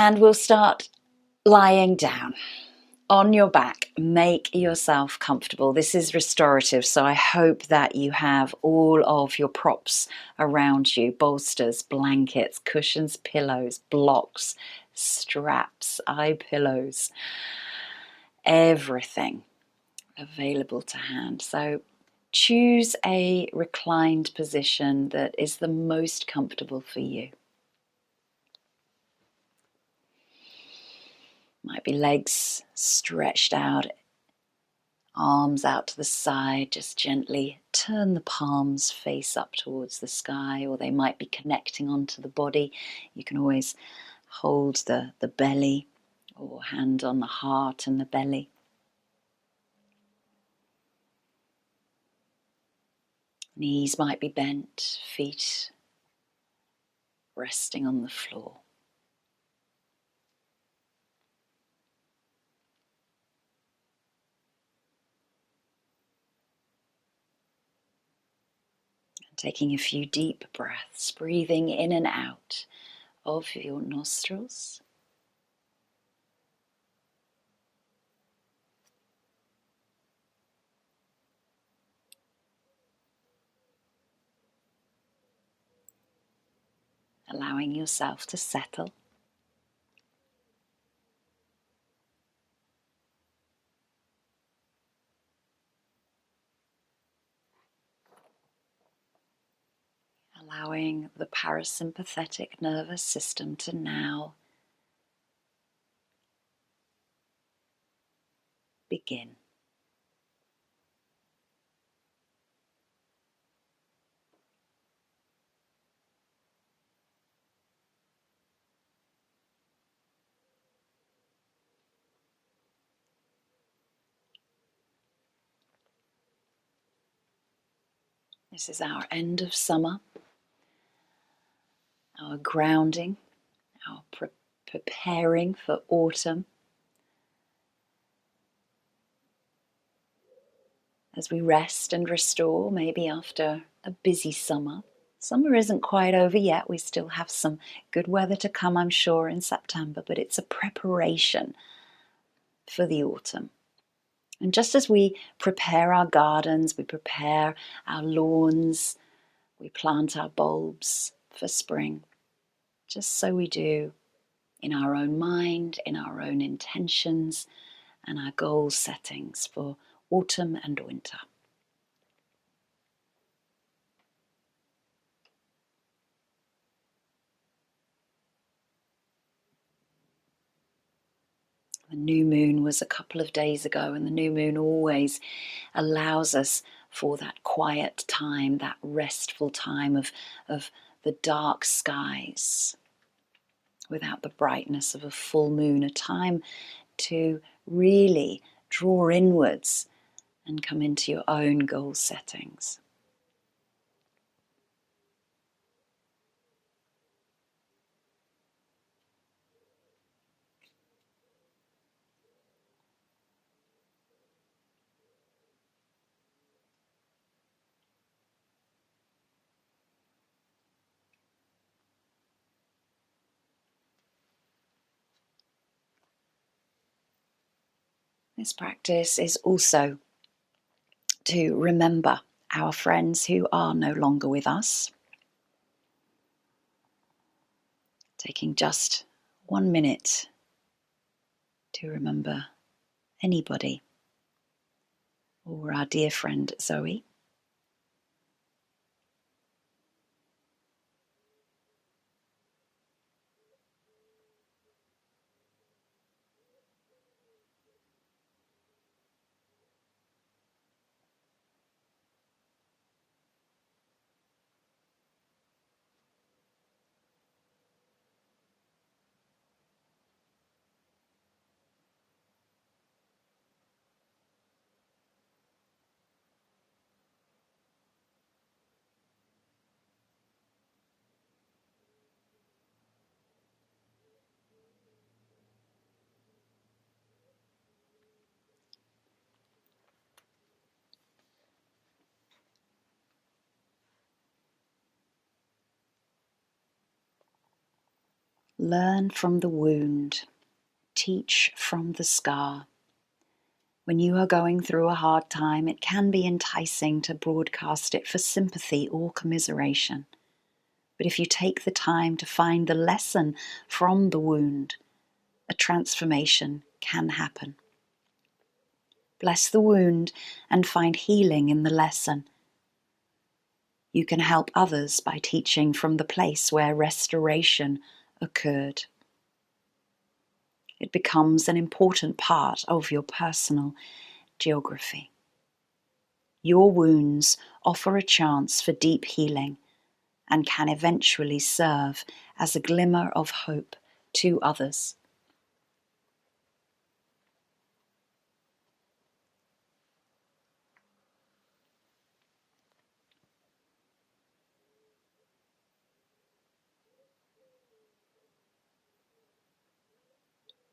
And we'll start lying down on your back. Make yourself comfortable. This is restorative, so I hope that you have all of your props around you: bolsters, blankets, cushions, pillows, blocks, straps, eye pillows, everything available to hand. So choose a reclined position that is the most comfortable for you. Might be legs stretched out, arms out to the side. Just gently turn the palms face up towards the sky, or they might be connecting onto the body. You can always hold the belly, or hand on the heart and the belly. Knees might be bent, feet resting on the floor. Taking a few deep breaths, breathing in and out of your nostrils. Allowing yourself to settle. Allowing the parasympathetic nervous system to now begin. This is our end of summer, our grounding, our preparing for autumn. As we rest and restore, maybe after a busy summer. Summer isn't quite over yet. We still have some good weather to come, I'm sure, in September, but it's a preparation for the autumn. And just as we prepare our gardens, we prepare our lawns, we plant our bulbs for spring, just so we do in our own mind, in our own intentions, and our goal settings for autumn and winter. The new moon was a couple of days ago, and the new moon always allows us for that quiet time, that restful time of the dark skies without the brightness of a full moon, a time to really draw inwards and come into your own goal settings. This practice is also to remember our friends who are no longer with us. Taking just 1 minute to remember anybody, or our dear friend Zoe. Learn from the wound. Teach from the scar. When you are going through a hard time, it can be enticing to broadcast it for sympathy or commiseration. But if you take the time to find the lesson from the wound, a transformation can happen. Bless the wound and find healing in the lesson. You can help others by teaching from the place where restoration occurred. It becomes an important part of your personal geography. Your wounds offer a chance for deep healing and can eventually serve as a glimmer of hope to others.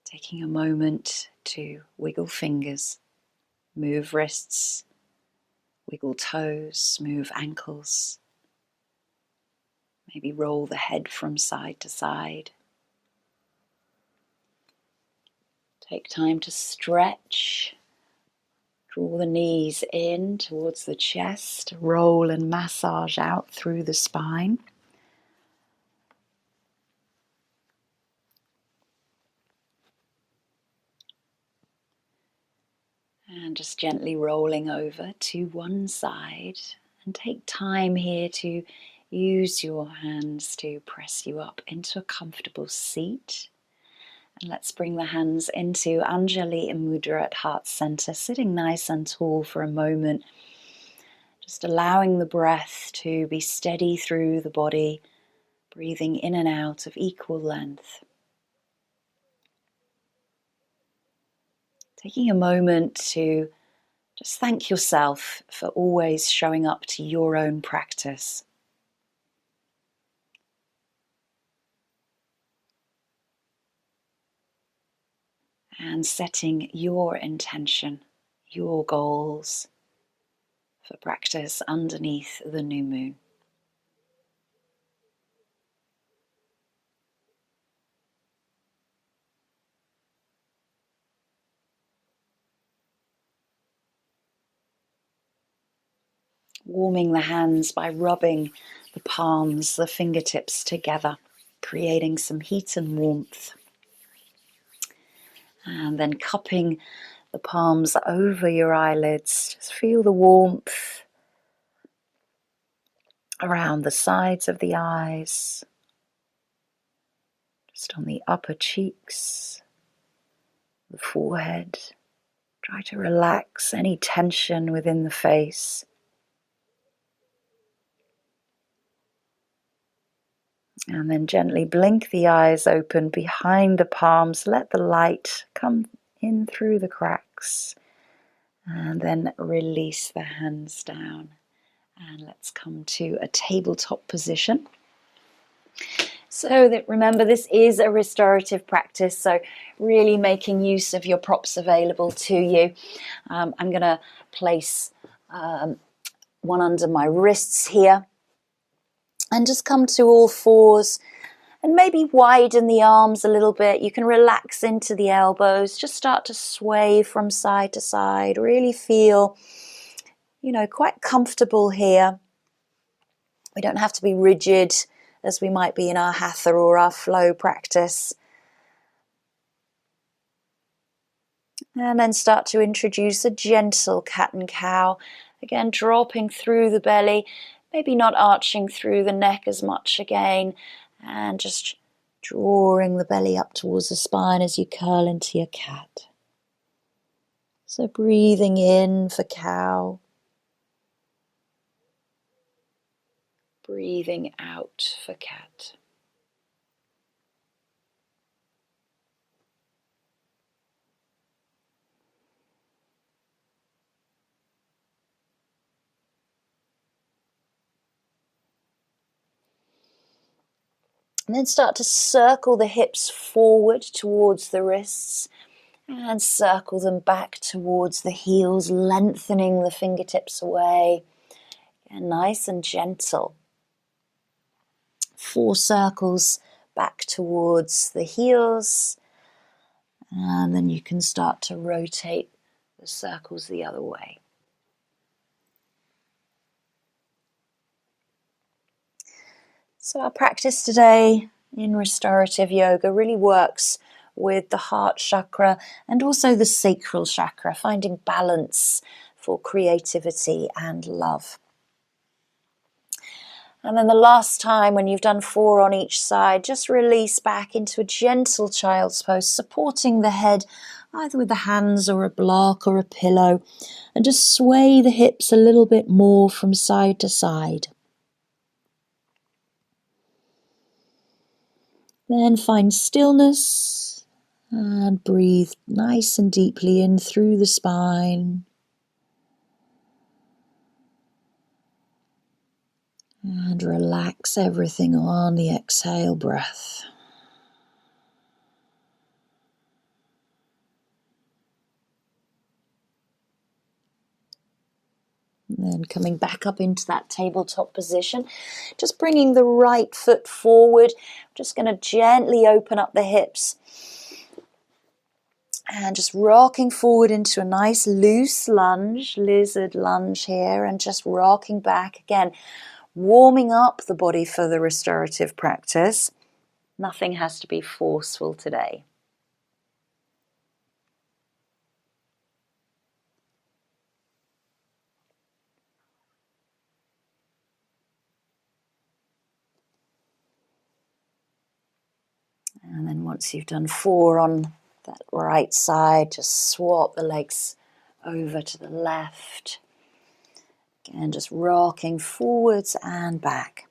Taking a moment to wiggle fingers, move wrists, wiggle toes, move ankles. Maybe roll the head from side to side. Take time to stretch. Draw the knees in towards the chest. Roll and massage out through the spine. And just gently rolling over to one side. And take time here to use your hands to press you up into a comfortable seat. And let's bring the hands into Anjali Mudra at heart center, sitting nice and tall for a moment. Just allowing the breath to be steady through the body, breathing in and out of equal length. Taking a moment to just thank yourself for always showing up to your own practice. And setting your intention, your goals for practice underneath the new moon. Warming the hands by rubbing the palms, the fingertips together, creating some heat and warmth. And then cupping the palms over your eyelids. Just feel the warmth around the sides of the eyes, just on the upper cheeks, the forehead. Try to relax any tension within the face. And then gently blink the eyes open behind the palms. Let the light come in through the cracks. And then release the hands down. And let's come to a tabletop position. So that, remember, this is a restorative practice, so really making use of your props available to you. I'm going to place one under my wrists here and just come to all fours and maybe widen the arms a little bit. You can relax into the elbows, just start to sway from side to side, really feel, quite comfortable here. We don't have to be rigid as we might be in our hatha or our flow practice. And then start to introduce a gentle cat and cow. Again, dropping through the belly, maybe not arching through the neck as much again, and just drawing the belly up towards the spine as you curl into your cat. So breathing in for cow. Breathing out for cat. And then start to circle the hips forward towards the wrists and circle them back towards the heels, lengthening the fingertips away. And nice and gentle. 4 circles back towards the heels, and then you can start to rotate the circles the other way. So our practice today in restorative yoga really works with the heart chakra and also the sacral chakra, finding balance for creativity and love. And then the last time, when you've done 4 on each side, just release back into a gentle child's pose, supporting the head either with the hands or a block or a pillow, and just sway the hips a little bit more from side to side. Then find stillness and breathe nice and deeply in through the spine. And relax everything on the exhale breath. And then coming back up into that tabletop position, just bringing the right foot forward. Just going to gently open up the hips and just rocking forward into a nice loose lunge, lizard lunge here, and just rocking back again, warming up the body for the restorative practice. Nothing has to be forceful today. And then once you've done 4 on that right side, just swap the legs over to the left. Again, just rocking forwards and back.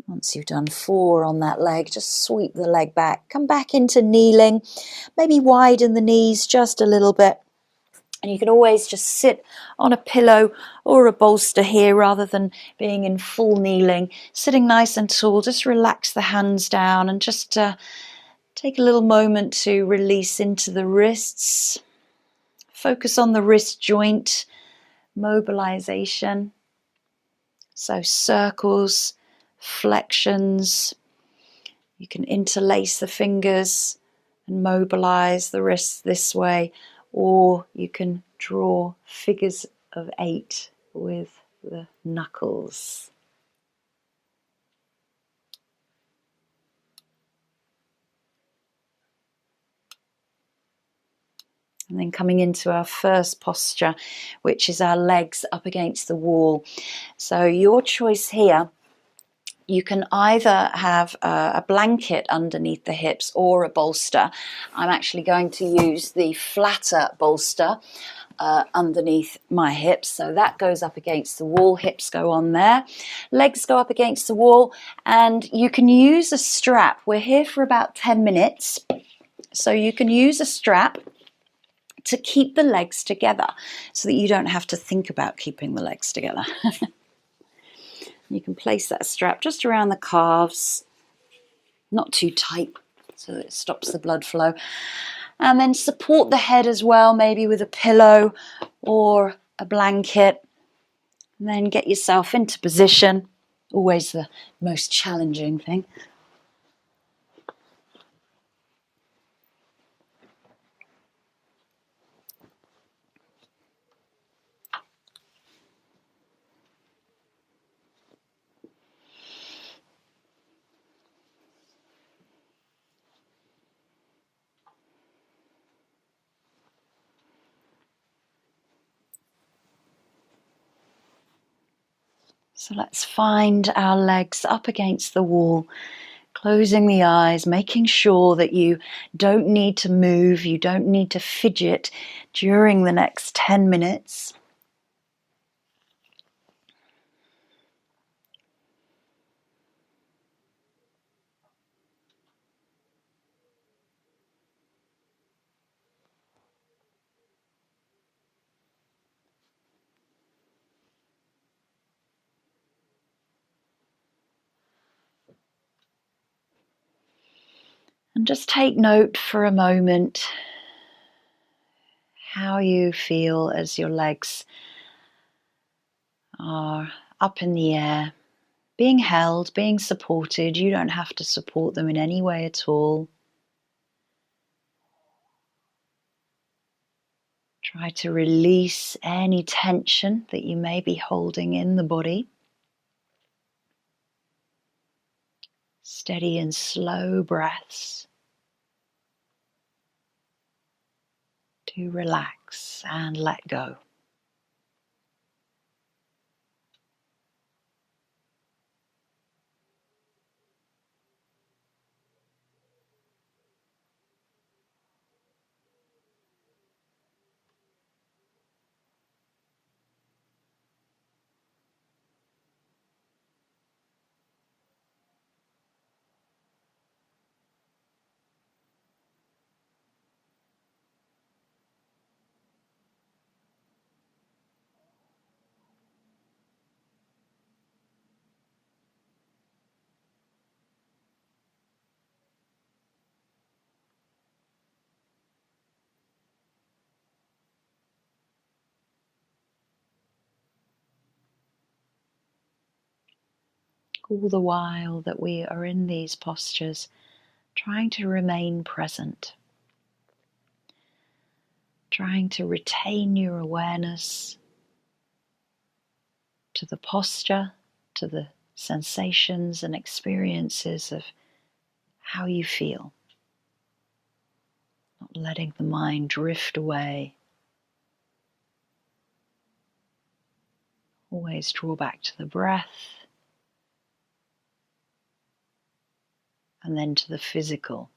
Once you've done 4 on that leg, just sweep the leg back. Come back into kneeling. Maybe widen the knees just a little bit. And you can always just sit on a pillow or a bolster here rather than being in full kneeling. Sitting nice and tall, just relax the hands down and just take a little moment to release into the wrists. Focus on the wrist joint mobilization. So circles, flexions. You can interlace the fingers and mobilize the wrists this way, or you can draw figures of 8 with the knuckles. And then coming into our first posture, which is our legs up against the wall. So your choice here, you can either have a blanket underneath the hips or a bolster. I'm actually going to use the flatter bolster underneath my hips. So that goes up against the wall, hips go on there, legs go up against the wall, and you can use a strap. We're here for about 10 minutes. So you can use a strap to keep the legs together so that you don't have to think about keeping the legs together. You can place that strap just around the calves, not too tight so that it stops the blood flow. And then support the head as well, maybe with a pillow or a blanket. And then get yourself into position, always the most challenging thing. So let's find our legs up against the wall, closing the eyes, making sure that you don't need to move, you don't need to fidget during the next 10 minutes. And just take note for a moment how you feel as your legs are up in the air, being held, being supported. You don't have to support them in any way at all. Try to release any tension that you may be holding in the body. Steady and slow breaths to relax and let go. All the while that we are in these postures, trying to remain present, trying to retain your awareness to the posture, to the sensations and experiences of how you feel, not letting the mind drift away. Always draw back to the breath and then to the physical.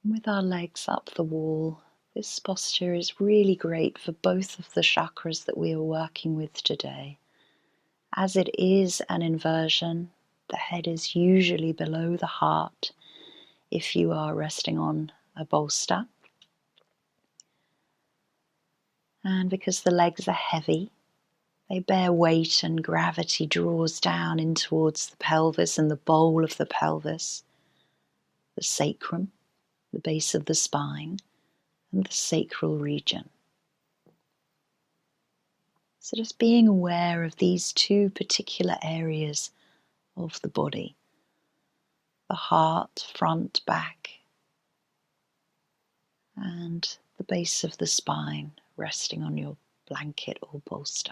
With our legs up the wall, this posture is really great for both of the chakras that we are working with today. As it is an inversion, the head is usually below the heart if you are resting on a bolster. And because the legs are heavy, they bear weight and gravity draws down in towards the pelvis and the bowl of the pelvis, the sacrum, the base of the spine, and the sacral region. So just being aware of these two particular areas of the body. the heart, front, back, and the base of the spine resting on your blanket or bolster.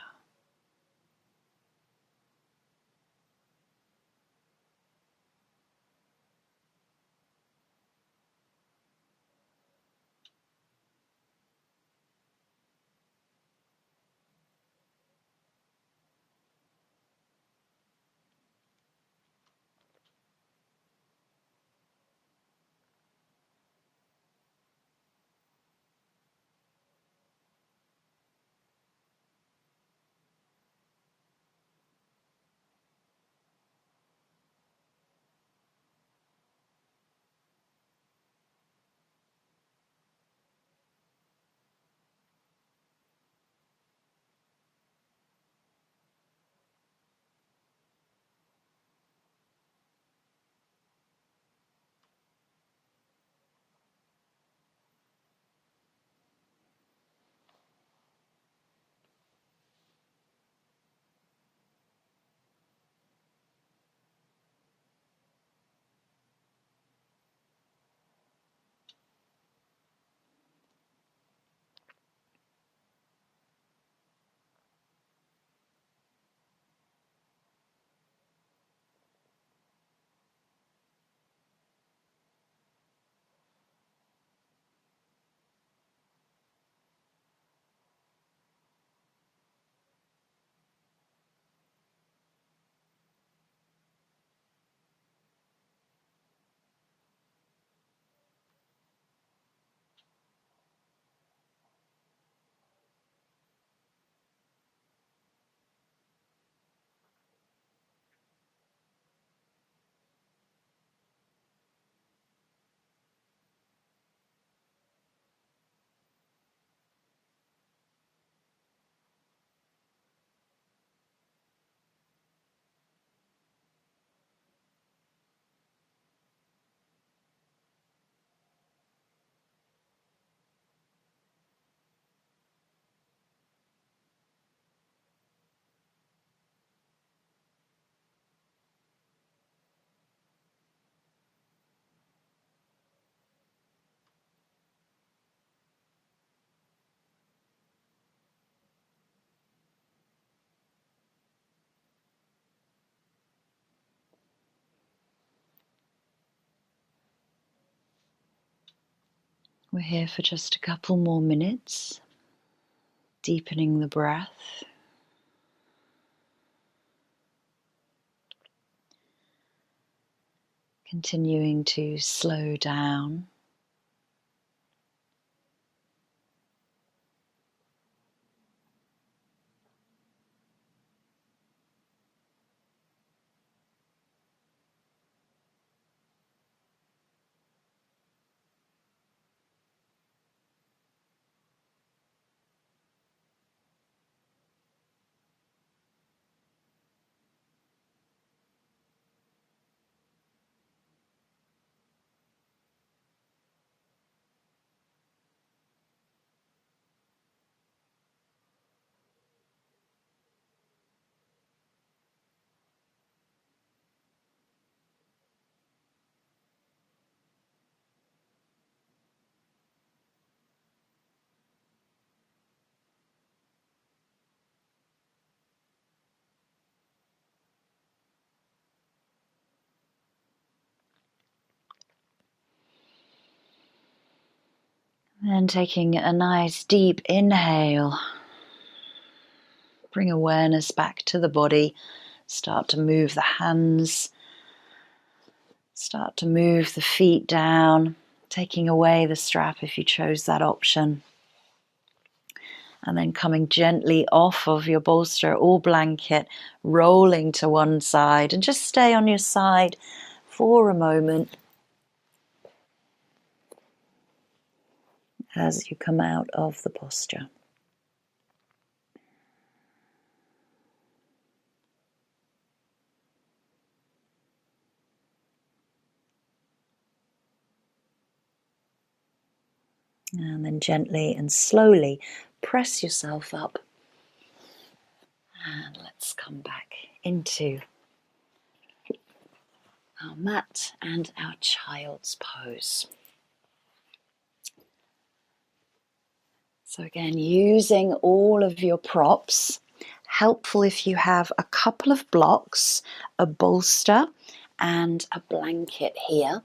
We're here for just a couple more minutes, deepening the breath. Continuing to slow down. And taking a nice deep inhale. Bring awareness back to the body. Start to move the hands. Start to move the feet down. Taking away the strap if you chose that option. And then coming gently off of your bolster or blanket, rolling to one side. And just stay on your side for a moment as you come out of the posture. And then gently and slowly press yourself up. And let's come back into our mat and our child's pose. So again, using all of your props. Helpful if you have a couple of blocks, a bolster and a blanket here.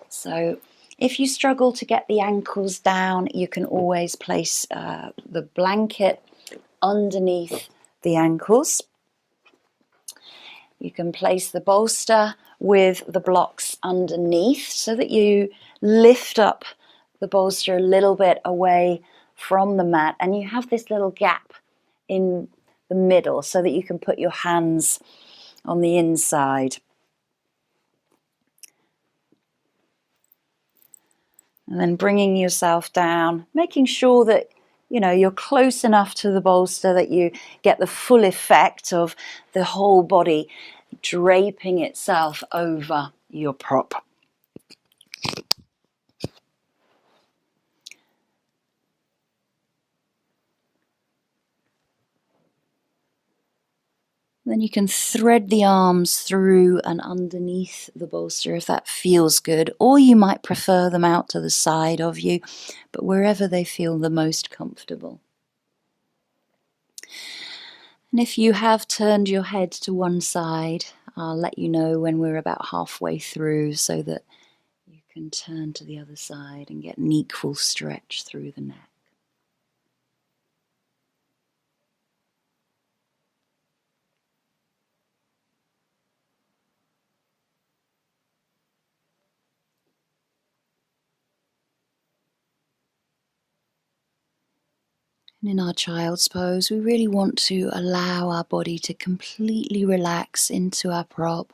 So if you struggle to get the ankles down, you can always place the blanket underneath the ankles. You can place the bolster with the blocks underneath so that you lift up the bolster a little bit away from the mat, and you have this little gap in the middle so that you can put your hands on the inside. And then bringing yourself down, making sure that you're close enough to the bolster that you get the full effect of the whole body draping itself over your prop. Then you can thread the arms through and underneath the bolster if that feels good, or you might prefer them out to the side of you, but wherever they feel the most comfortable. And if you have turned your head to one side, I'll let you know when we're about halfway through so that you can turn to the other side and get an equal stretch through the neck. And in our child's pose, we really want to allow our body to completely relax into our prop.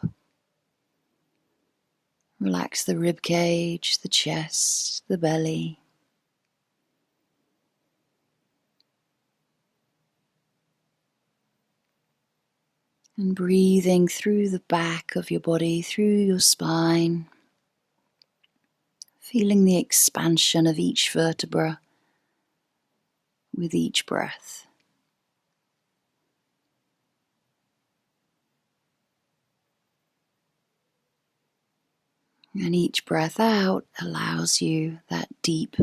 Relax the rib cage, the chest, the belly. And breathing through the back of your body, through your spine. Feeling the expansion of each vertebra with each breath. And each breath out allows you that deep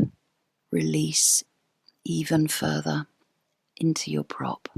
release even further into your prop.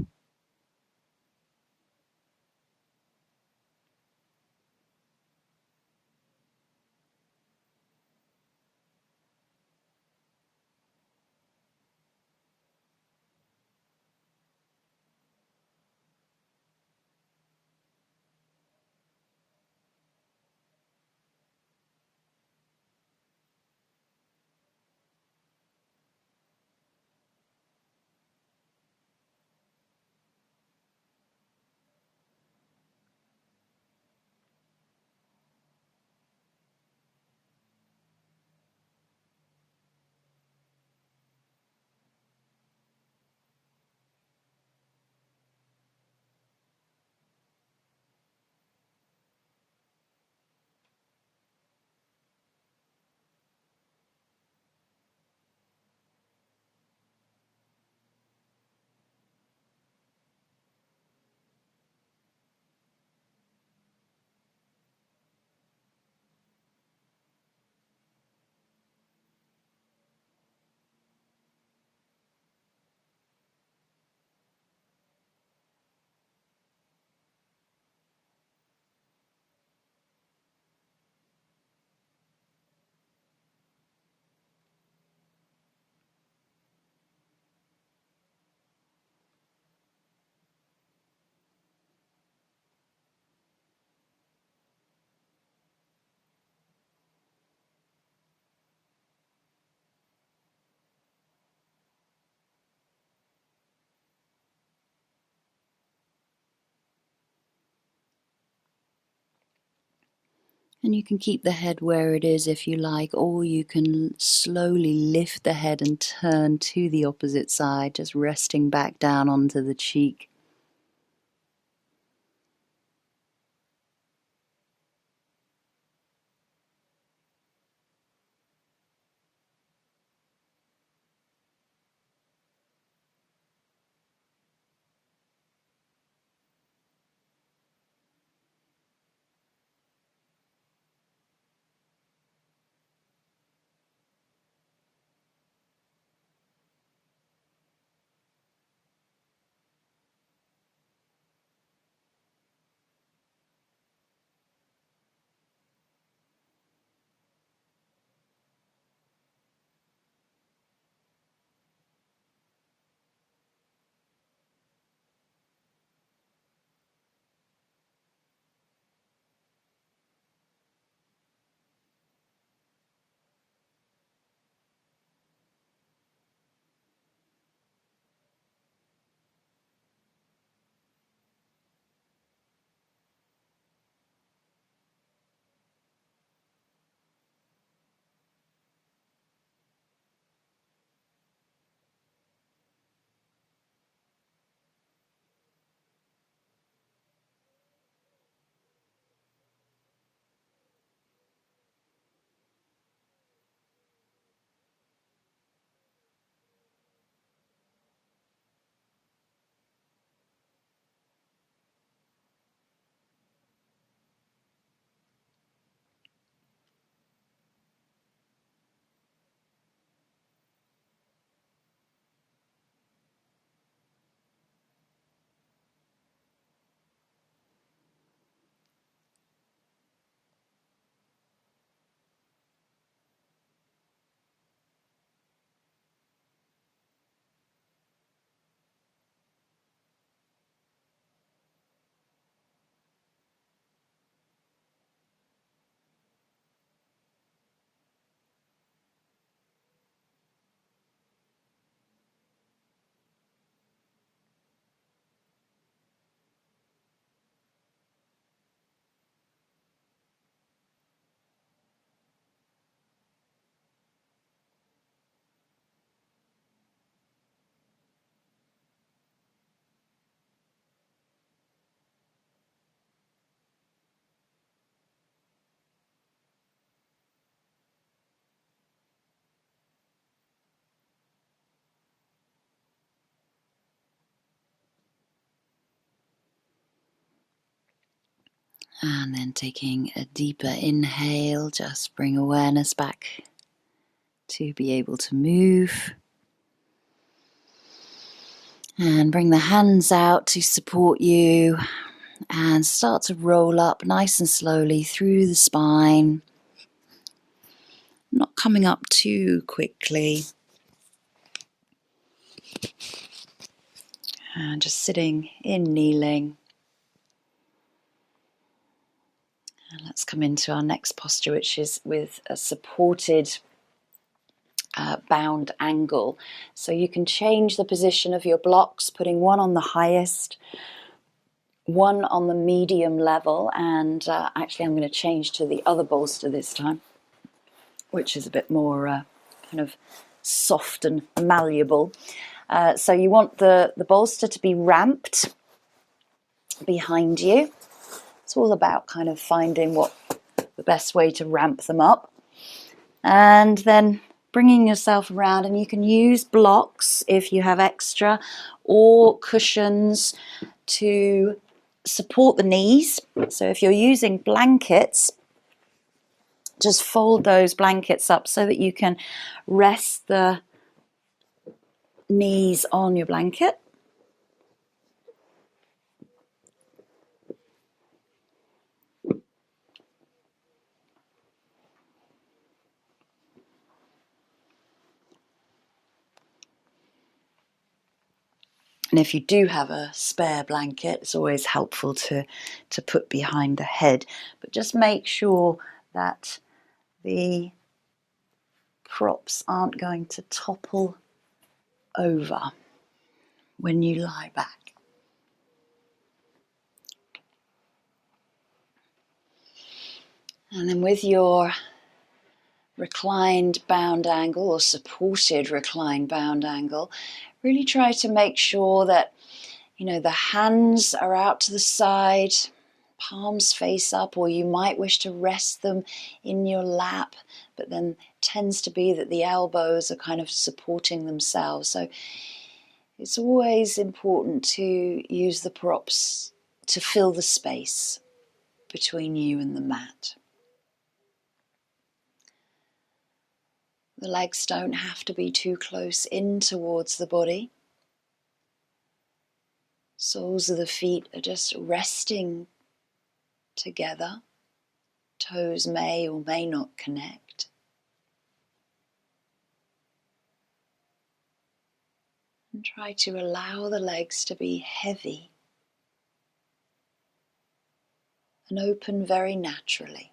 And you can keep the head where it is if you like, or you can slowly lift the head and turn to the opposite side, just resting back down onto the cheek. And then taking a deeper inhale, just bring awareness back to be able to move. And bring the hands out to support you and start to roll up nice and slowly through the spine. Not coming up too quickly. And just sitting in kneeling. And let's come into our next posture, which is with a supported bound angle. So you can change the position of your blocks, putting one on the highest, one on the medium level, and actually I'm going to change to the other bolster this time, which is a bit more kind of soft and malleable. So you want the bolster to be ramped behind you. It's all about kind of finding what the best way to ramp them up. And then bringing yourself around, and you can use blocks if you have extra, or cushions to support the knees. So if you're using blankets, just fold those blankets up so that you can rest the knees on your blanket. And if you do have a spare blanket, it's always helpful to put behind the head. But just make sure that the props aren't going to topple over when you lie back. And then with your reclined bound angle or supported reclined bound angle, really try to make sure that the hands are out to the side, palms face up, or you might wish to rest them in your lap, but then tends to be that the elbows are kind of supporting themselves. So it's always important to use the props to fill the space between you and the mat. The legs don't have to be too close in towards the body. Soles of the feet are just resting together. Toes may or may not connect. And try to allow the legs to be heavy and open very naturally.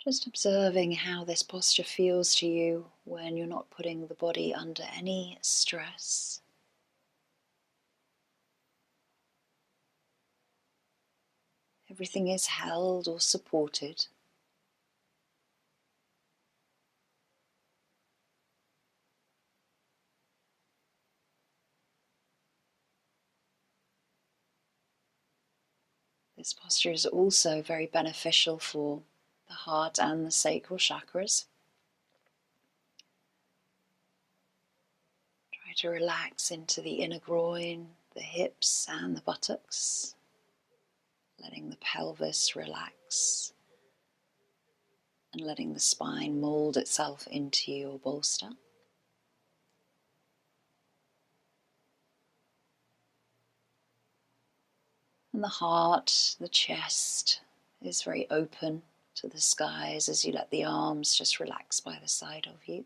Just observing how this posture feels to you when you're not putting the body under any stress. Everything is held or supported. This posture is also very beneficial for the heart and the sacral chakras. Try to relax into the inner groin, the hips and the buttocks, letting the pelvis relax and letting the spine mold itself into your bolster. And the heart, the chest is very open to the skies as you let the arms just relax by the side of you.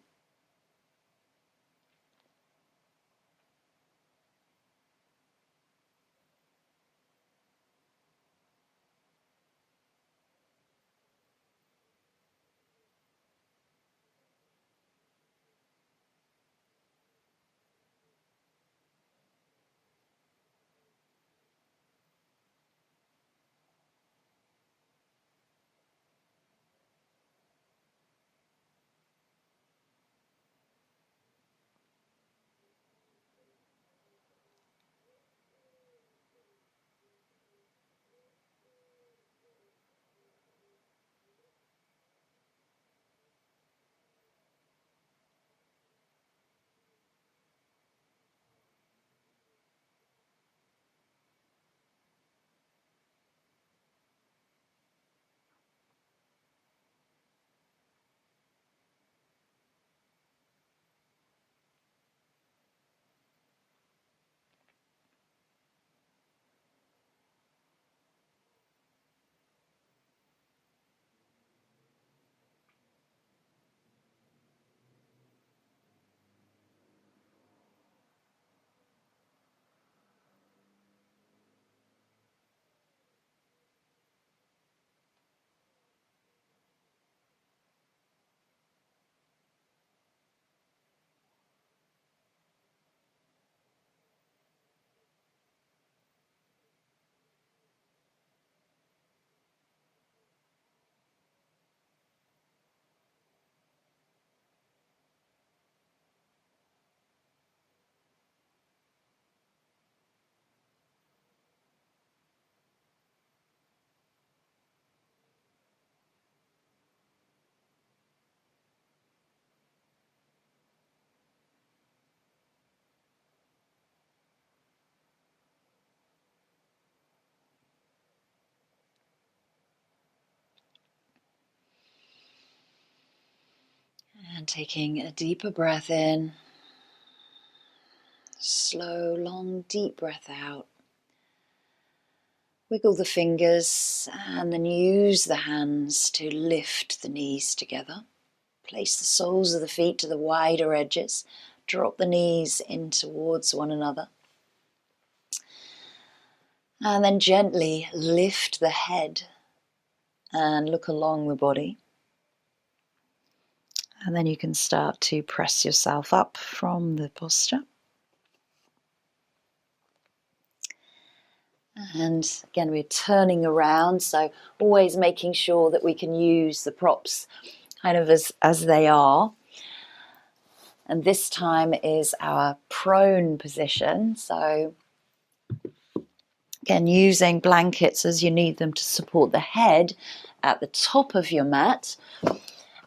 And taking a deeper breath in, slow, long, deep breath out. Wiggle the fingers and then use the hands to lift the knees together. Place the soles of the feet to the wider edges. Drop the knees in towards one another. And then gently lift the head and look along the body. And then you can start to press yourself up from the posture. And again, we're turning around, so always making sure that we can use the props kind of as they are. And this time is our prone position. So again, using blankets as you need them to support the head at the top of your mat,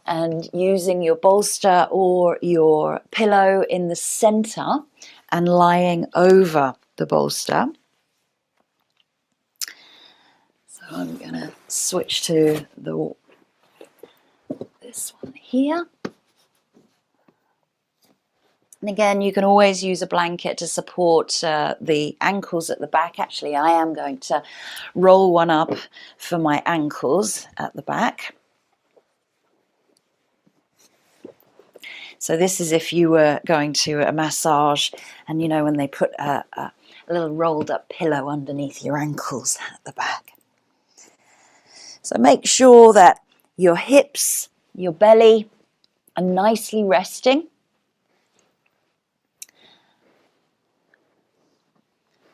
and using your bolster or your pillow in the center and lying over the bolster. So I'm going to switch to this one here. And again, you can always use a blanket to support the ankles at the back. Actually, I am going to roll one up for my ankles at the back. So this is if you were going to a massage and, you know, when they put a little rolled up pillow underneath your ankles at the back. So make sure that your hips, your belly are nicely resting.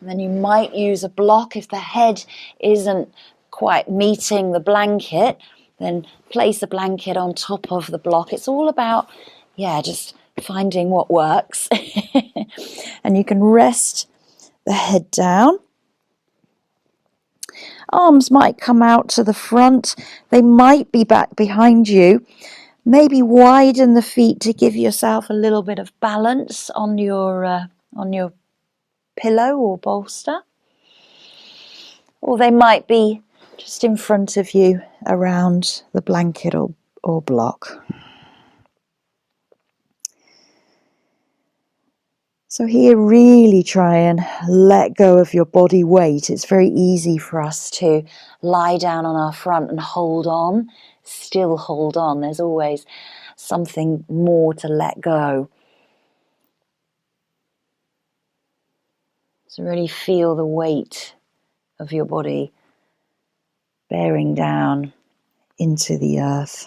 And then you might use a block if the head isn't quite meeting the blanket. Then place the blanket on top of the block. It's all about, just finding what works. And you can rest the head down. Arms might come out to the front. They might be back behind you. Maybe widen the feet to give yourself a little bit of balance on your pillow or bolster. Or they might be just in front of you around the blanket or block. So here, really try and let go of your body weight. It's very easy for us to lie down on our front and hold on, still hold on. There's always something more to let go. So really feel the weight of your body bearing down into the earth.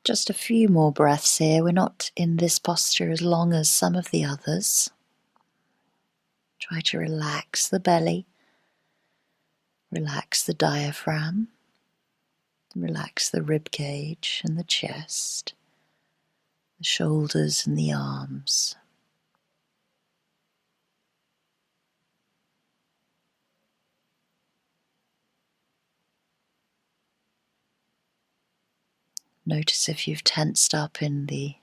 Just a few more breaths here. We're not in this posture as long as some of the others. Try to relax the belly, relax the diaphragm, relax the rib cage and the chest, the shoulders and the arms. Notice if you've tensed up in the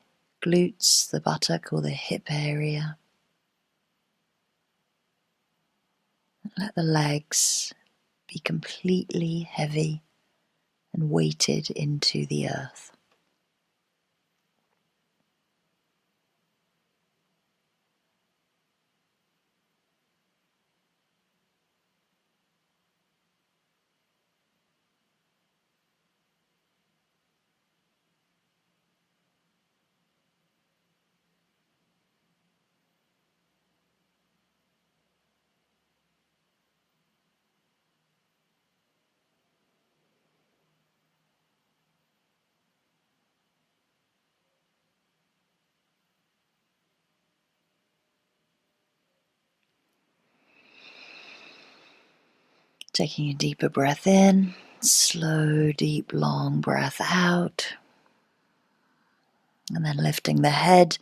glutes, the buttock or the hip area. Let the legs be completely heavy and weighted into the earth. Taking a deeper breath in, slow, deep, long breath out. And then lifting the head,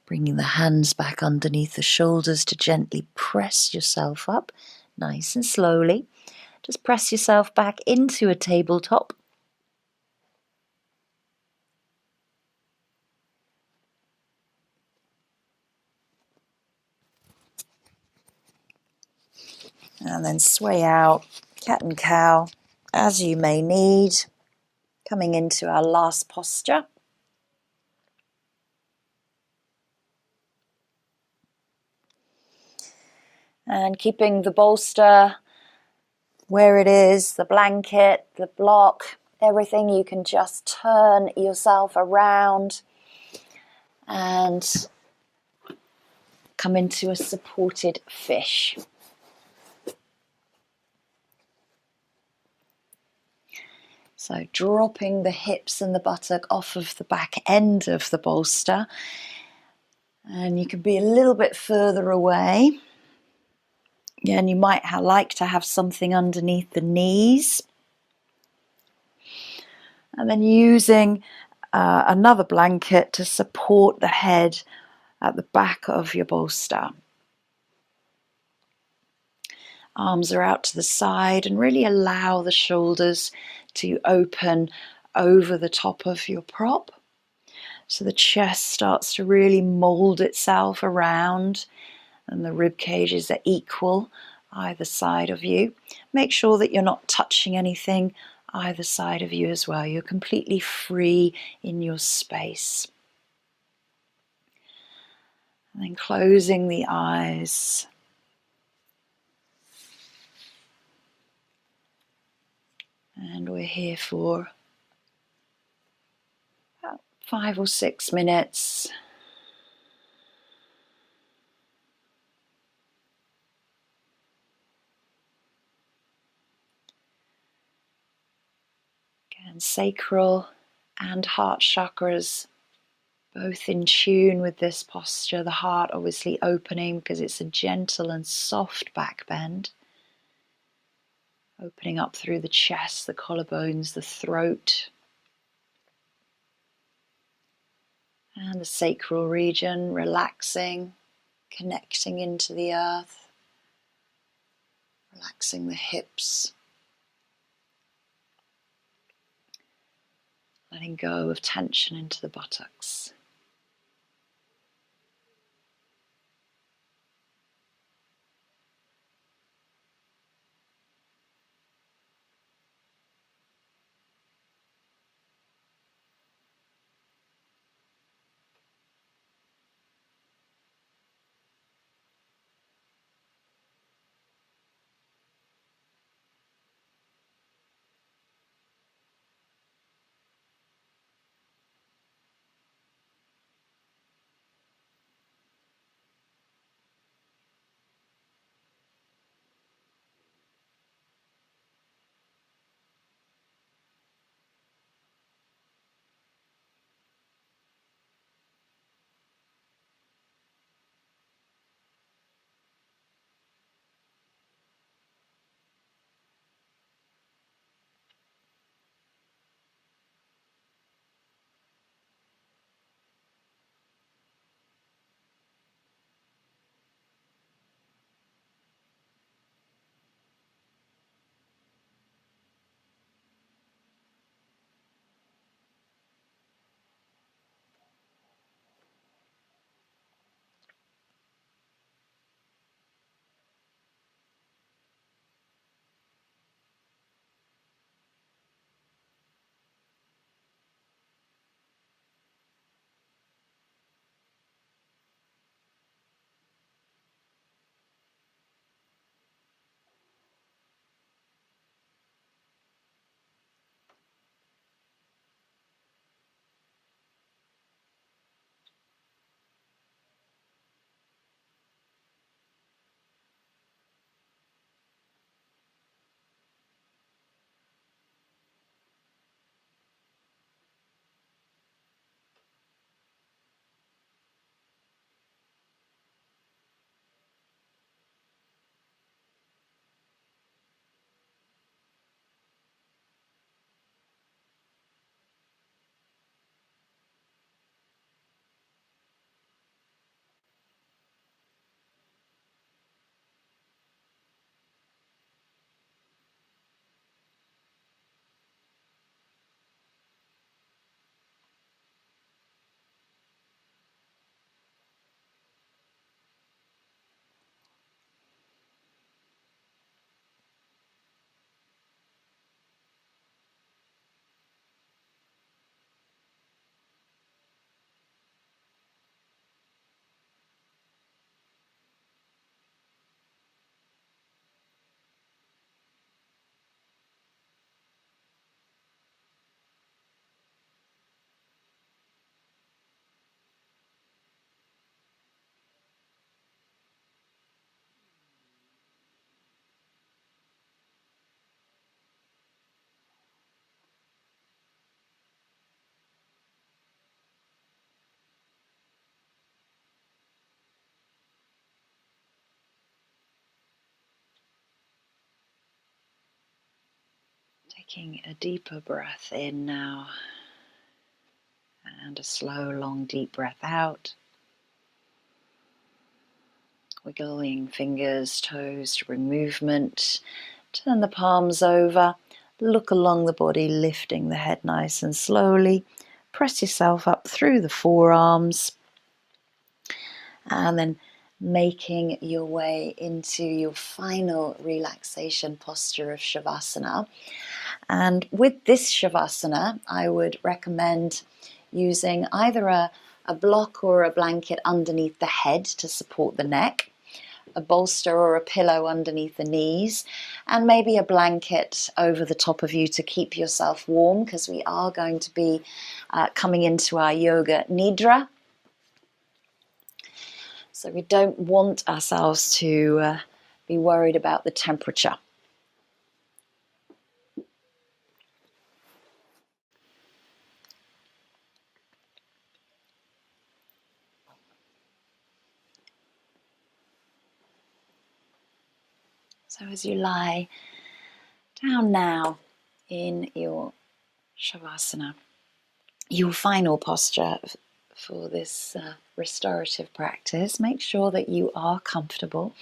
bringing the hands back underneath the shoulders to gently press yourself up, nice and slowly. Just press yourself back into a tabletop. And then sway out, cat and cow, as you may need. Coming into our last posture. And keeping the bolster where it is, the blanket, the block, everything, you can just turn yourself around and come into a supported fish. So dropping the hips and the buttock off of the back end of the bolster. And you can be a little bit further away. Yeah, and you might like to have something underneath the knees. And then using another blanket to support the head at the back of your bolster. Arms are out to the side and really allow the shoulders to open over the top of your prop. So the chest starts to really mold itself around and the rib cages are equal either side of you. Make sure that you're not touching anything either side of you as well. You're completely free in your space. And then closing the eyes. And we're here for about 5 or 6 minutes. Again, sacral and heart chakras both in tune with this posture. The heart obviously opening because it's a gentle and soft back bend. Opening up through the chest, the collarbones, the throat. And the sacral region, relaxing, connecting into the earth. Relaxing the hips. Letting go of tension into the buttocks. Taking a deeper breath in now, and a slow, long, deep breath out. Wiggling fingers, toes to bring movement. Turn the palms over. Look along the body, lifting the head nice and slowly. Press yourself up through the forearms. And then making your way into your final relaxation posture of Shavasana. And with this Shavasana, I would recommend using either a block or a blanket underneath the head to support the neck, a bolster or a pillow underneath the knees, and maybe a blanket over the top of you to keep yourself warm, because we are going to be coming into our Yoga Nidra. So we don't want ourselves to be worried about the temperature. So as you lie down now in your Shavasana, your final posture for this restorative practice, make sure that you are comfortable.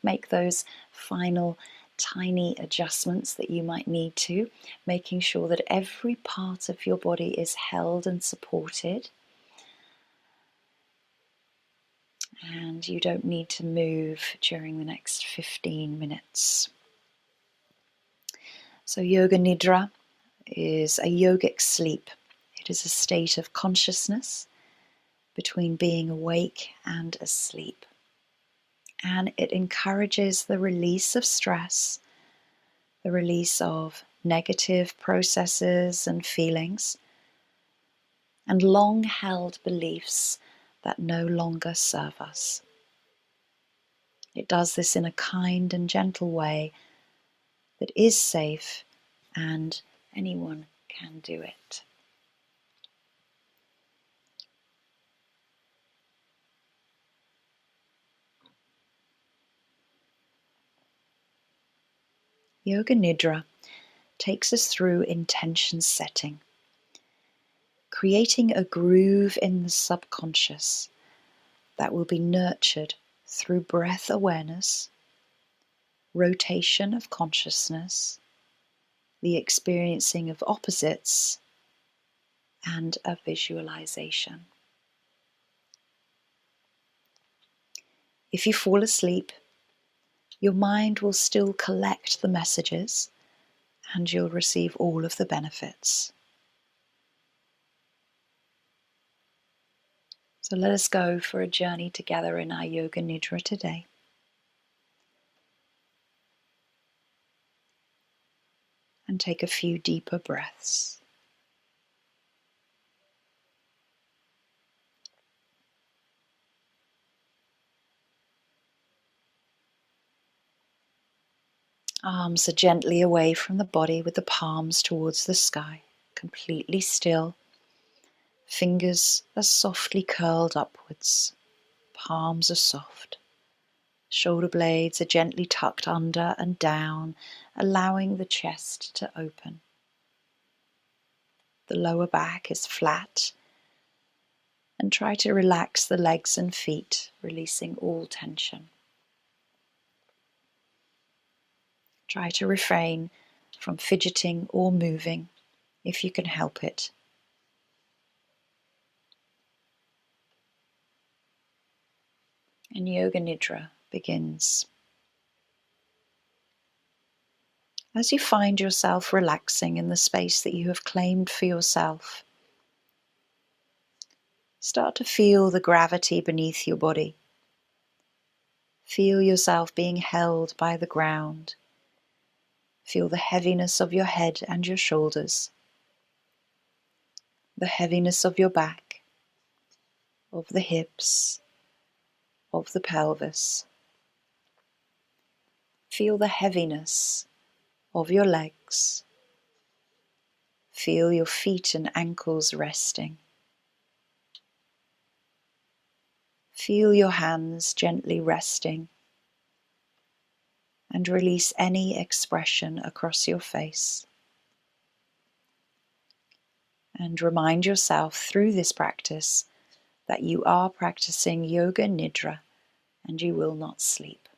Make those final tiny adjustments that you might need to, making sure that every part of your body is held and supported. And you don't need to move during the next 15 minutes. So Yoga Nidra is a yogic sleep. It is a state of consciousness between being awake and asleep. And it encourages the release of stress, the release of negative processes and feelings, and long-held beliefs that no longer serve us. It does this in a kind and gentle way that is safe, and anyone can do it. Yoga Nidra takes us through intention setting, creating a groove in the subconscious that will be nurtured through breath awareness, rotation of consciousness, the experiencing of opposites, and a visualization. If you fall asleep, your mind will still collect the messages and you'll receive all of the benefits. So let us go for a journey together in our Yoga Nidra today. And take a few deeper breaths. Arms are gently away from the body with the palms towards the sky, completely still. Fingers are softly curled upwards. Palms are soft. Shoulder blades are gently tucked under and down, allowing the chest to open. The lower back is flat, and try to relax the legs and feet, releasing all tension. Try to refrain from fidgeting or moving if you can help it. And Yoga Nidra begins. As you find yourself relaxing in the space that you have claimed for yourself, start to feel the gravity beneath your body. Feel yourself being held by the ground. Feel the heaviness of your head and your shoulders, the heaviness of your back, of the hips, of the pelvis. Feel the heaviness of your legs. Feel your feet and ankles resting. Feel your hands gently resting, and release any expression across your face. And remind yourself through this practice that you are practicing Yoga Nidra and you will not sleep.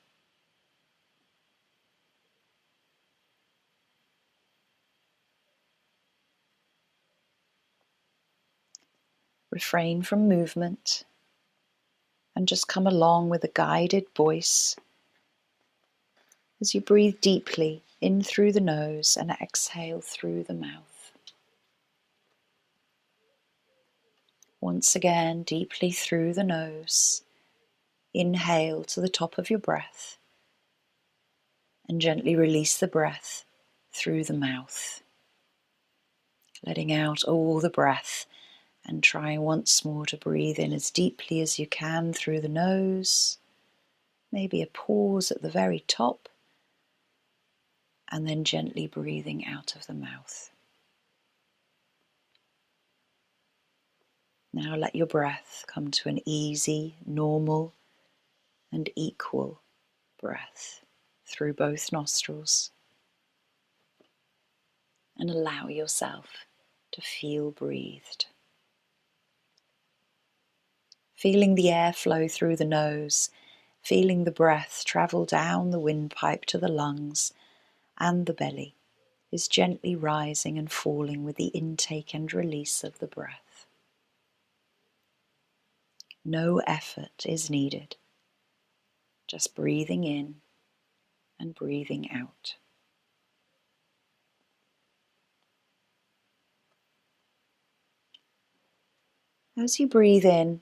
Refrain from movement and just come along with a guided voice as you breathe deeply in through the nose and exhale through the mouth. Once again, deeply through the nose, inhale to the top of your breath and gently release the breath through the mouth, letting out all the breath and trying once more to breathe in as deeply as you can through the nose, maybe a pause at the very top, and then gently breathing out of the mouth. Now let your breath come to an easy, normal, and equal breath through both nostrils, and allow yourself to feel breathed. Feeling the air flow through the nose, feeling the breath travel down the windpipe to the lungs and the belly is gently rising and falling with the intake and release of the breath. No effort is needed, just breathing in and breathing out. As you breathe in,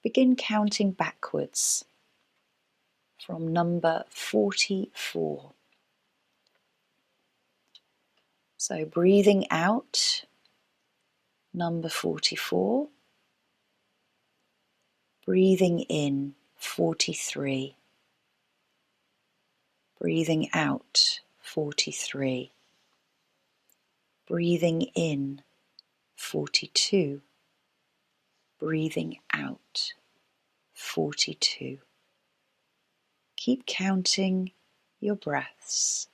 begin counting backwards from number 44. So breathing out, number 44. Breathing in, 43. Breathing out, 43. Breathing in, 42. Breathing out, 42. Keep counting your breaths.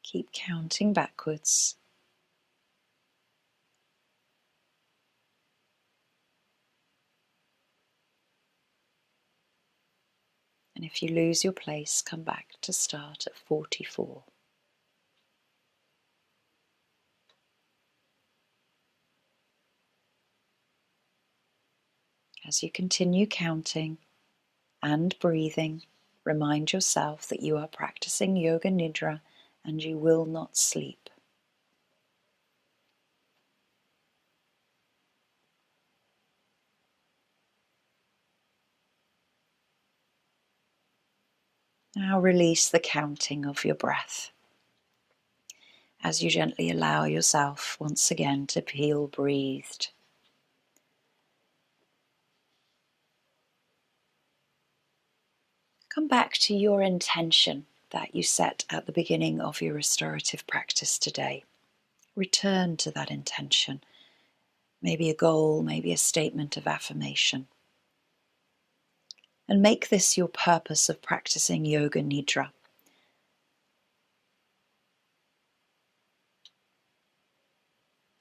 Keep counting backwards. And if you lose your place, come back to start at 44. As you continue counting and breathing, remind yourself that you are practicing Yoga Nidra and you will not sleep. Now release the counting of your breath as you gently allow yourself once again to feel breathed. Come back to your intention that you set at the beginning of your restorative practice today. Return to that intention. Maybe a goal, maybe a statement of affirmation. And make this your purpose of practicing Yoga Nidra.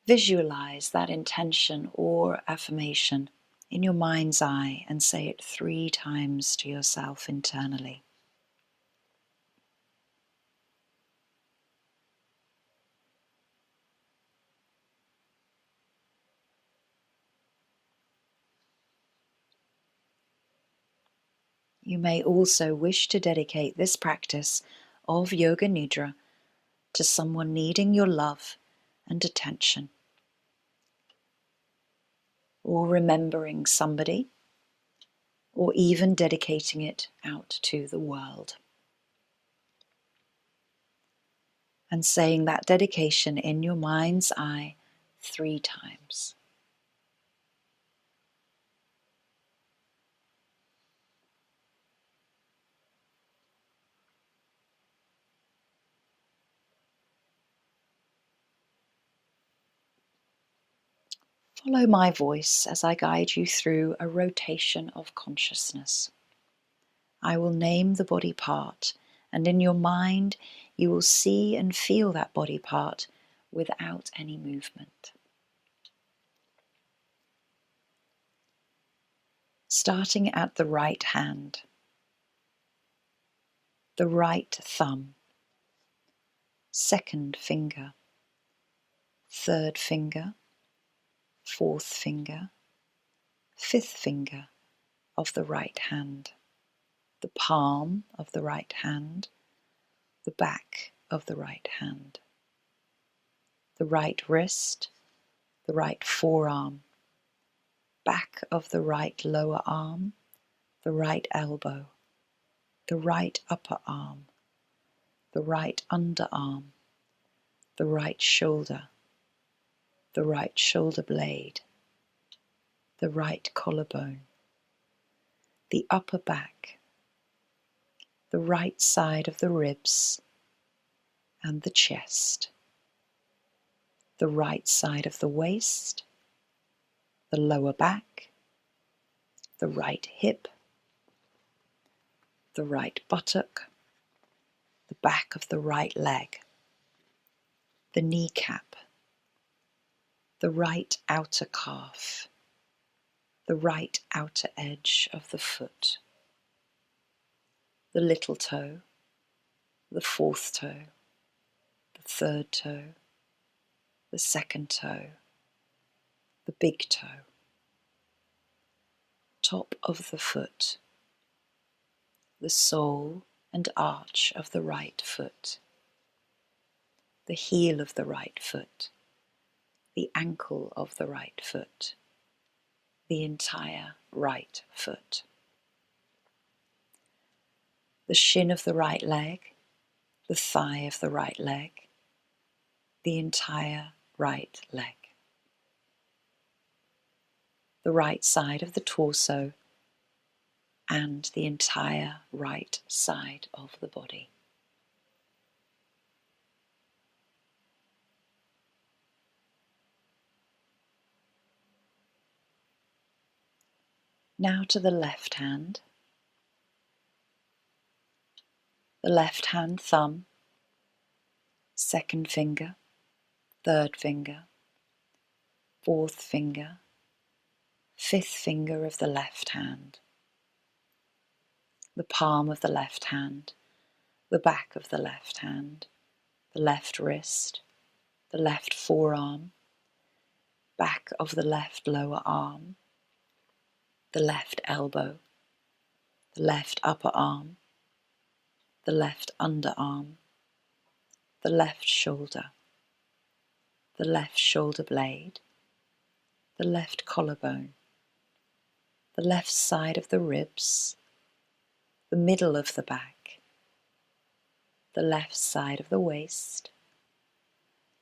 Visualize that intention or affirmation in your mind's eye and say it 3 times to yourself internally. You may also wish to dedicate this practice of Yoga Nidra to someone needing your love and attention, or remembering somebody, or even dedicating it out to the world. And saying that dedication in your mind's eye 3 times. Follow my voice as I guide you through a rotation of consciousness. I will name the body part, and in your mind you will see and feel that body part without any movement. Starting at the right hand, the right thumb, second finger, third finger, fourth finger, fifth finger of the right hand, the palm of the right hand, the back of the right hand, the right wrist, the right forearm, back of the right lower arm, the right elbow, the right upper arm, the right underarm, the right shoulder, the right shoulder blade, the right collarbone, the upper back, the right side of the ribs and the chest, the right side of the waist, the lower back, the right hip, the right buttock, the back of the right leg, the kneecap, the right outer calf, the right outer edge of the foot, the little toe, the fourth toe, the third toe, the second toe, the big toe, top of the foot, the sole and arch of the right foot, the heel of the right foot, the ankle of the right foot, the entire right foot, the shin of the right leg, the thigh of the right leg, the entire right leg, the right side of the torso, and the entire right side of the body. Now to the left hand. The left hand thumb, second finger, third finger, fourth finger, fifth finger of the left hand, the palm of the left hand, the back of the left hand, the left wrist, the left forearm, back of the left lower arm, the left elbow, the left upper arm, the left underarm, the left shoulder, the left shoulder blade, the left collarbone, the left side of the ribs, the middle of the back, the left side of the waist,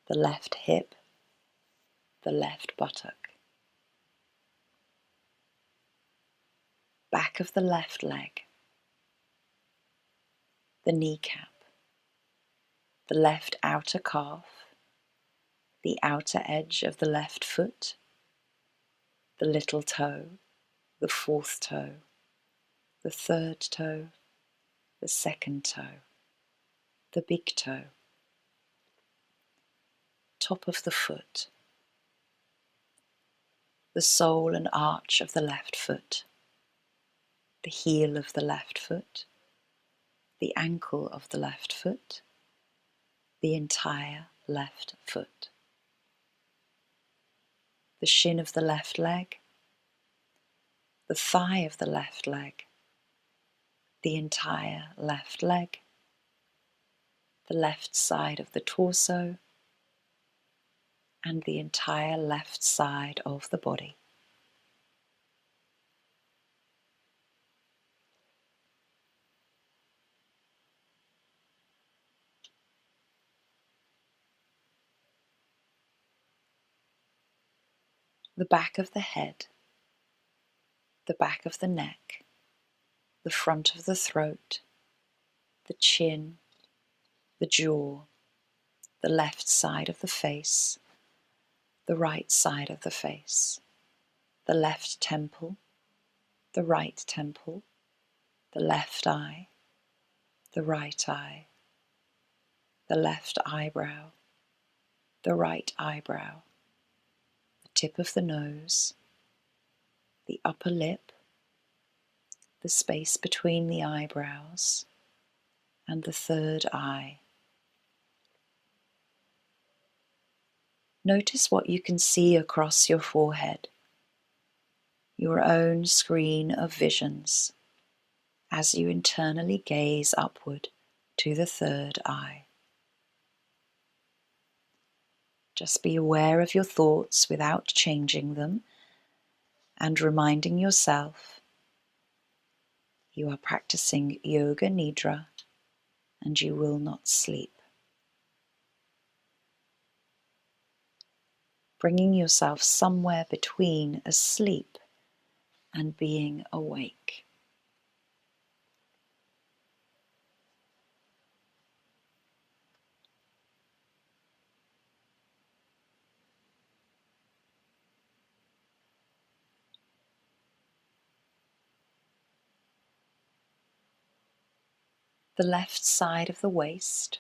the left hip, the left buttock, back of the left leg, the kneecap, the left outer calf, the outer edge of the left foot, the little toe, the fourth toe, the third toe, the second toe, the big toe, top of the foot, the sole and arch of the left foot, the heel of the left foot, the ankle of the left foot, the entire left foot, the shin of the left leg, the thigh of the left leg, the entire left leg, the left side of the torso, and the entire left side of the body. The back of the head, the back of the neck, the front of the throat, the chin, the jaw, the left side of the face, the right side of the face, the left temple, the right temple, the left eye, the right eye, the left eyebrow, the right eyebrow, the tip of the nose, the upper lip, the space between the eyebrows, and the third eye. Notice what you can see across your forehead, your own screen of visions, as you internally gaze upward to the third eye. Just be aware of your thoughts without changing them, and reminding yourself you are practicing Yoga Nidra and you will not sleep. Bringing yourself somewhere between asleep and being awake. The left side of the waist,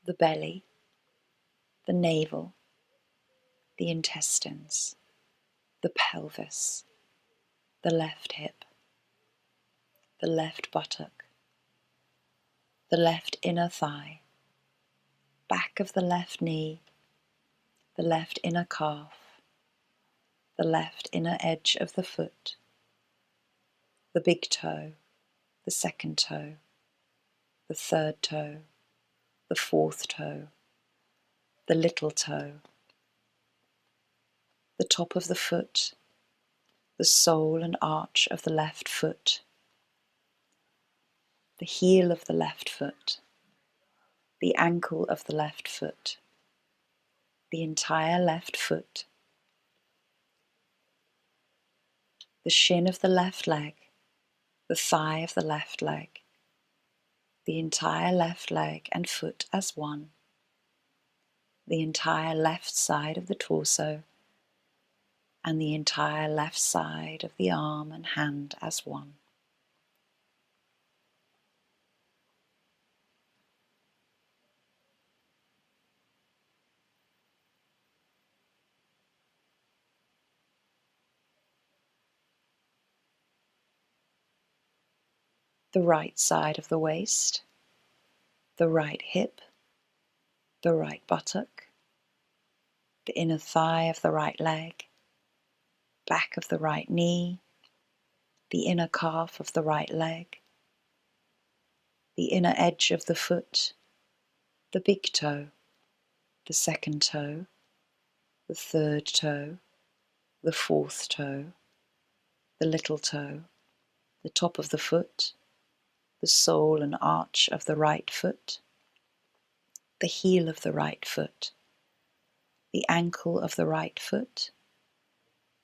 the belly, the navel, the intestines, the pelvis, the left hip, the left buttock, the left inner thigh, back of the left knee, the left inner calf, the left inner edge of the foot, the big toe, the second toe, the third toe, the fourth toe, the little toe, the top of the foot, the sole and arch of the left foot, the heel of the left foot, the ankle of the left foot, the entire left foot, the shin of the left leg, the thigh of the left leg, the entire left leg and foot as one, the entire left side of the torso, and the entire left side of the arm and hand as one. The right side of the waist, the right hip, the right buttock, the inner thigh of the right leg, back of the right knee, the inner calf of the right leg, the inner edge of the foot, the big toe, the second toe, the third toe, the fourth toe, the little toe, the top of the foot, the sole and arch of the right foot, the heel of the right foot, the ankle of the right foot,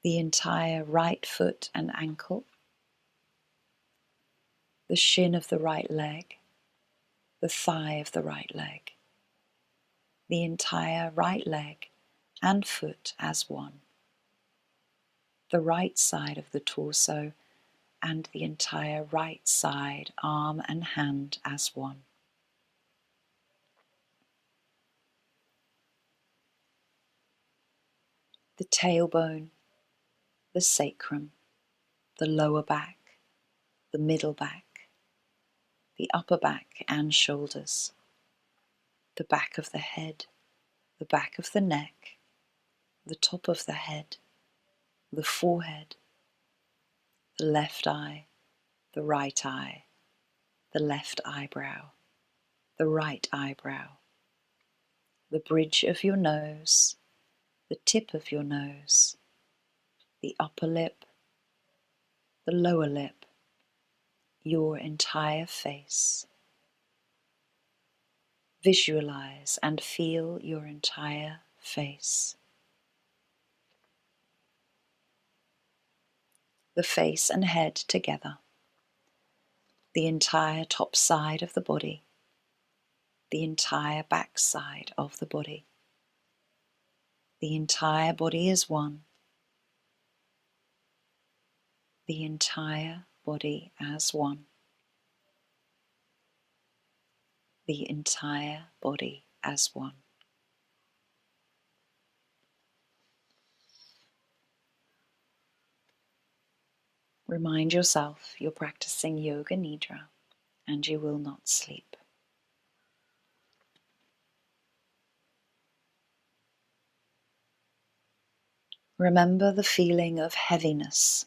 the entire right foot and ankle, the shin of the right leg, the thigh of the right leg, the entire right leg and foot as one, the right side of the torso and the entire right side, arm and hand as one. The tailbone, the sacrum, the lower back, the middle back, the upper back and shoulders, the back of the head, the back of the neck, the top of the head, the forehead, the left eye, the right eye, the left eyebrow, the right eyebrow, the bridge of your nose, the tip of your nose, the upper lip, the lower lip, your entire face. Visualize and feel your entire face. The face and head together, the entire top side of the body, the entire back side of the body. The entire body is one. The entire body as one. The entire body as one. Remind yourself you're practicing Yoga Nidra and you will not sleep. Remember the feeling of heaviness,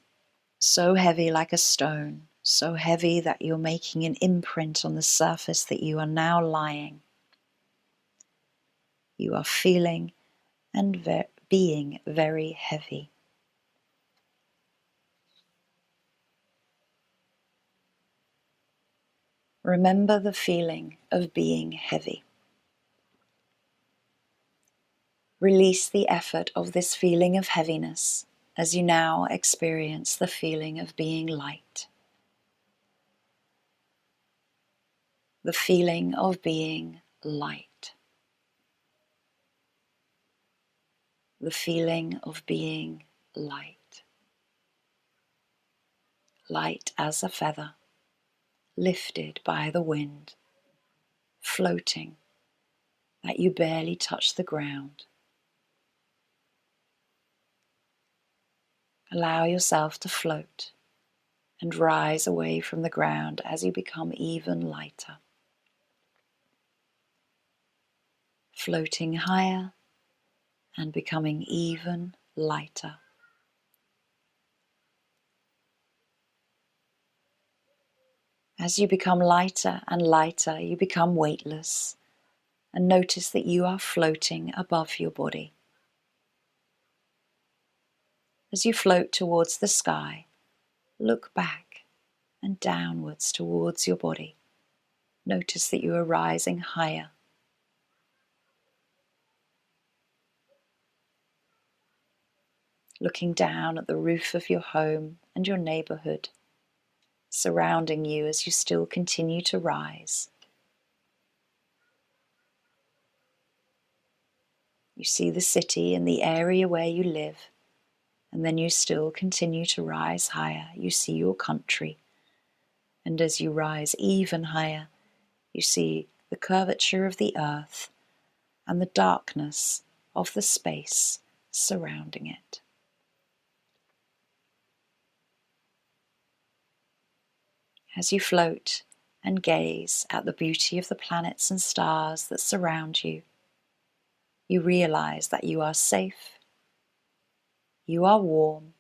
so heavy like a stone, so heavy that you're making an imprint on the surface that you are now lying. You are feeling and being very heavy. Remember the feeling of being heavy. Release the effort of this feeling of heaviness as you now experience the feeling of being light. The feeling of being light. The feeling of being light. Light as a feather, lifted by the wind, floating, that you barely touch the ground. Allow yourself to float and rise away from the ground as you become even lighter. Floating higher and becoming even lighter. As you become lighter and lighter, you become weightless and notice that you are floating above your body. As you float towards the sky, look back and downwards towards your body. Notice that you are rising higher. Looking down at the roof of your home and your neighborhood, surrounding you as you still continue to rise. You see the city and the area where you live, and then you still continue to rise higher. You see your country, and as you rise even higher, you see the curvature of the earth and the darkness of the space surrounding it. As you float and gaze at the beauty of the planets and stars that surround you, you realize that you are safe, you are warm,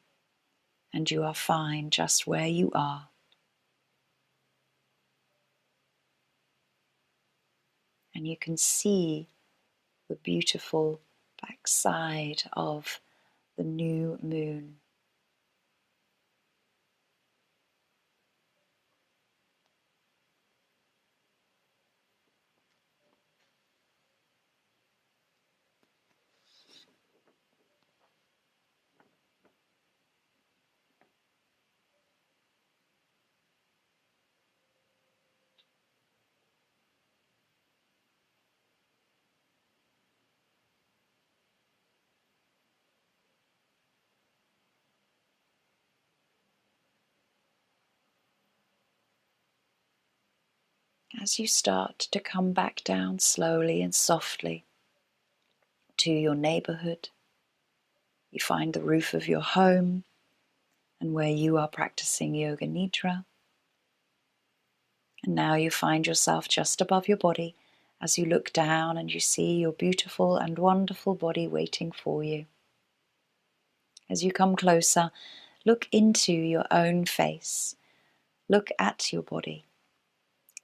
and you are fine just where you are. And you can see the beautiful backside of the new moon. As you start to come back down slowly and softly to your neighborhood, you find the roof of your home and where you are practicing Yoga Nidra. And now you find yourself just above your body as you look down and you see your beautiful and wonderful body waiting for you. As you come closer, look into your own face. Look at your body.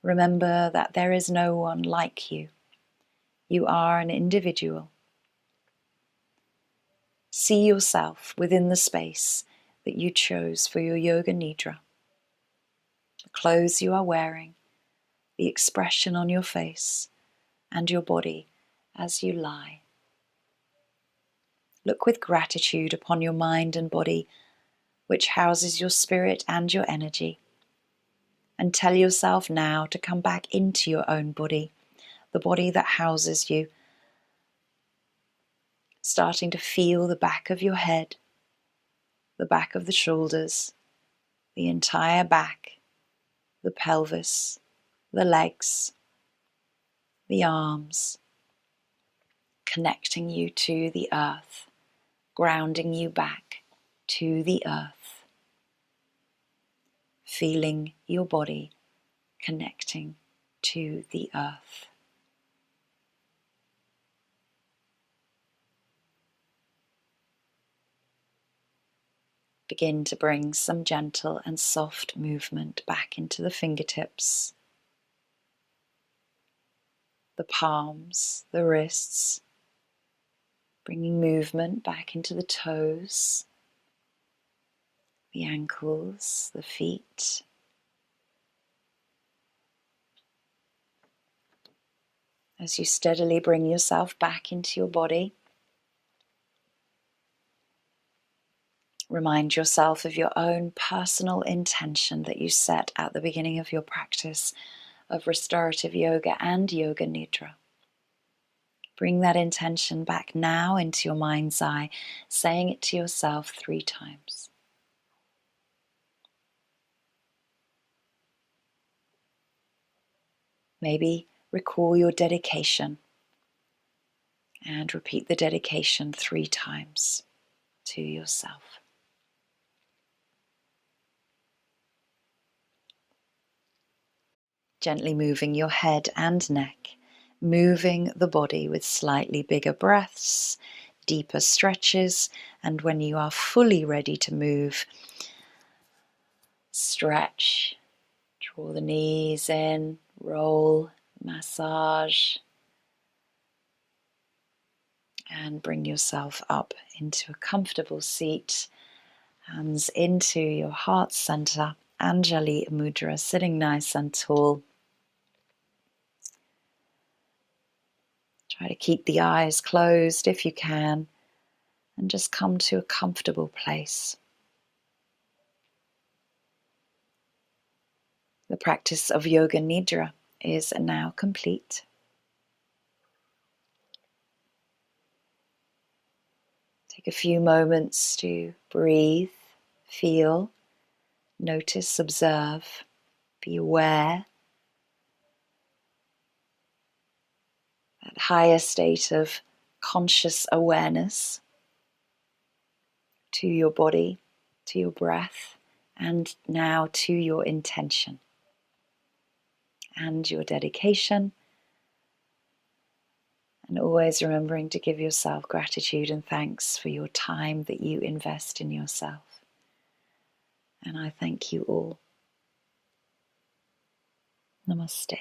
Remember that there is no one like you. You are an individual. See yourself within the space that you chose for your Yoga Nidra. The clothes you are wearing, the expression on your face, and your body as you lie. Look with gratitude upon your mind and body, which houses your spirit and your energy. And tell yourself now to come back into your own body, the body that houses you, starting to feel the back of your head, the back of the shoulders, the entire back, the pelvis, the legs, the arms, connecting you to the earth, grounding you back to the earth, feeling your body connecting to the earth. Begin to bring some gentle and soft movement back into the fingertips, the palms, the wrists, bringing movement back into the toes, the ankles, the feet. As you steadily bring yourself back into your body, remind yourself of your own personal intention that you set at the beginning of your practice of restorative yoga and Yoga Nidra. Bring that intention back now into your mind's eye, saying it to yourself 3 times. Maybe recall your dedication and repeat the dedication 3 times to yourself. Gently moving your head and neck, moving the body with slightly bigger breaths, deeper stretches, and when you are fully ready to move, stretch, draw the knees in, roll, massage, and bring yourself up into a comfortable seat, hands into your heart center, Anjali Mudra, sitting nice and tall. Try to keep the eyes closed if you can, and just come to a comfortable place. The practice of Yoga Nidra is now complete. Take a few moments to breathe, feel, notice, observe, be aware. That higher state of conscious awareness to your body, to your breath, and now to your intention and your dedication. And always remembering to give yourself gratitude and thanks for your time that you invest in yourself. And I thank you all. Namaste.